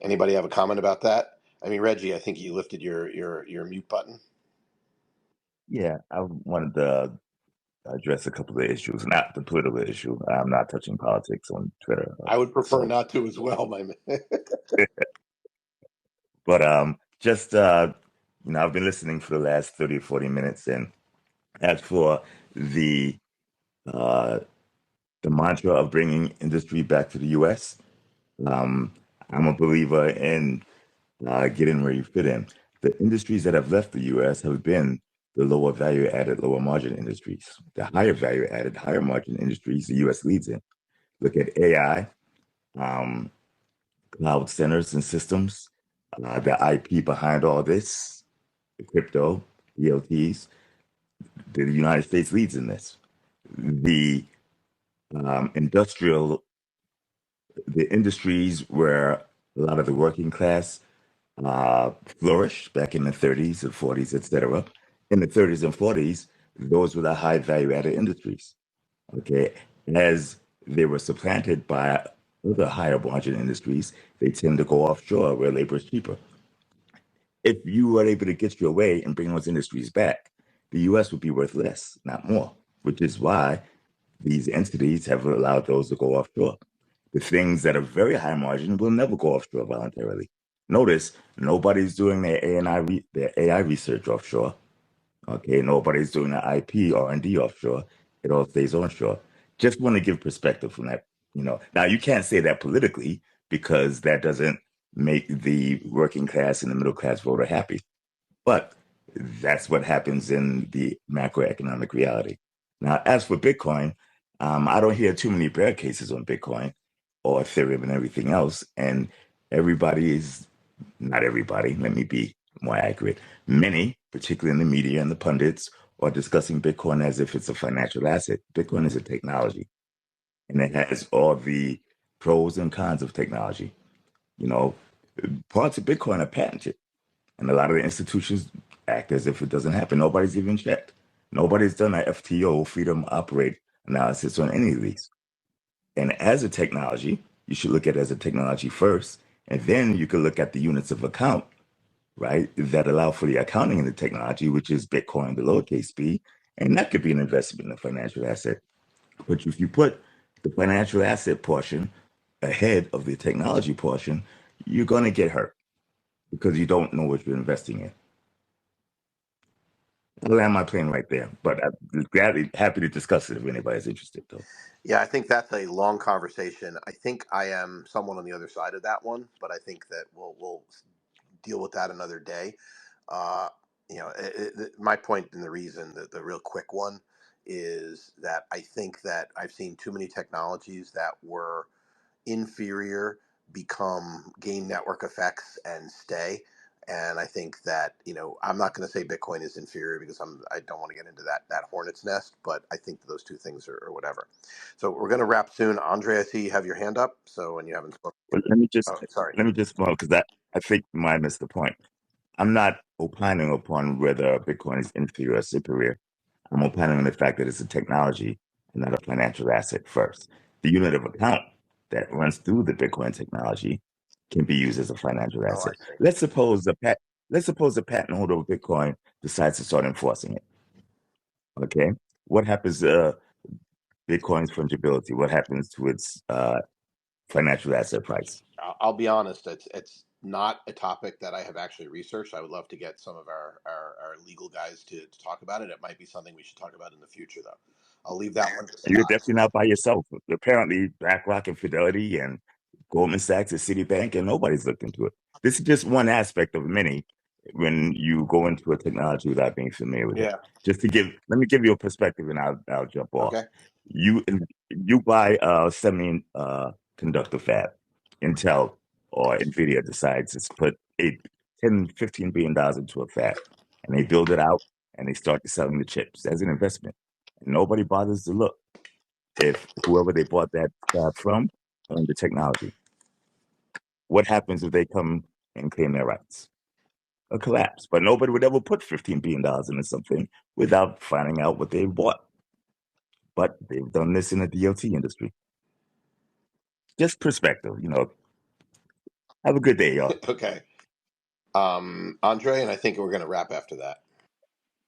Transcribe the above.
Anybody have a comment about that? I mean, Reggie, I think you lifted your mute button. Yeah, I wanted to address a couple of issues, not the political issue. I'm not touching politics on Twitter. I would prefer So, not to as well, my man. but just I've been listening for the last 30 or 40 minutes, and as for the uh, the mantra of bringing industry back to the U.S., um, I'm a believer in getting where you fit in. The industries that have left the U.S. have been the lower value added, lower margin industries. The higher value added, higher margin industries, the U.S. leads in. Look at AI, um, cloud centers and systems, the IP behind all this, the crypto, ELTs. The United States leads in this. The industrial, the industries where a lot of the working class flourished back in the 30s and 40s, etc. In the 30s and 40s, those were the high value added industries. Okay. As they were supplanted by other higher margin industries, they tend to go offshore where labor is cheaper. If you were able to get your way and bring those industries back, the US would be worth less, not more, which is why these entities have allowed those to go offshore. The things that are very high margin will never go offshore voluntarily. Notice nobody's doing their AI research offshore. Okay, nobody's doing the IP R&D offshore. It all stays onshore. Just want to give perspective from that. Now you can't say that politically because that doesn't make the working class and the middle class voter happy. But that's what happens in the macroeconomic reality. Now, as for Bitcoin, I don't hear too many bear cases on Bitcoin or Ethereum and everything else. And not everybody, let me be more accurate. Many, particularly in the media and the pundits, are discussing Bitcoin as if it's a financial asset. Bitcoin is a technology, and it has all the pros and cons of technology. Parts of Bitcoin are patented, and a lot of the institutions act as if it doesn't happen. Nobody's even checked. Nobody's done an FTO, freedom operate analysis on any of these. And as a technology, you should look at it as a technology first, and then you can look at the units of account, right, that allow for the accounting in the technology, which is Bitcoin, the lowercase b, and that could be an investment in a financial asset. But if you put the financial asset portion ahead of the technology portion, you're going to get hurt because you don't know what you're investing in. I'll land my plane right there, but I'm happy to discuss it if anybody's interested, though. Yeah, I think that's a long conversation. I think I am someone on the other side of that one, but I think that we'll deal with that another day. Uh, my point and the reason that the real quick one is that I think that I've seen too many technologies that were inferior gain network effects and stay. And I think that I'm not going to say Bitcoin is inferior because I don't want to get into that hornet's nest, but I think that those two things are whatever. So we're going to wrap soon. Andre, I see you have your hand up. So when you haven't spoken, But let me just sorry. because I think you might miss the point. I'm not opining upon whether Bitcoin is inferior or superior. I'm opining on the fact that it's a technology and not a financial asset first. The unit of account that runs through the Bitcoin technology can be used as a financial asset. Let's suppose the patent holder of Bitcoin decides to start enforcing it. Okay, what happens to Bitcoin's fungibility? What happens to its financial asset price? I'll be honest, it's not a topic that I have actually researched. I would love to get some of our legal guys to talk about it. It might be something we should talk about in the future, though. I'll leave that one to You're definitely not by yourself. Apparently, BlackRock and Fidelity and Goldman Sachs and Citibank, and nobody's looked into it. This is just one aspect of many when you go into a technology without being familiar with it. Let me give you a perspective, and I'll jump off. Okay. You buy a semiconductor fab, Intel or Nvidia decides to put $10-15 billion into a fab, and they build it out and they start selling the chips as an investment. And nobody bothers to look if whoever they bought that fab from owned the technology. What happens if they come and claim their rights? A collapse. But nobody would ever put $15 billion into something without finding out what they bought. But they've done this in the DLT industry. Just perspective, Have a good day, y'all. Okay. Andre, and I think we're going to wrap after that.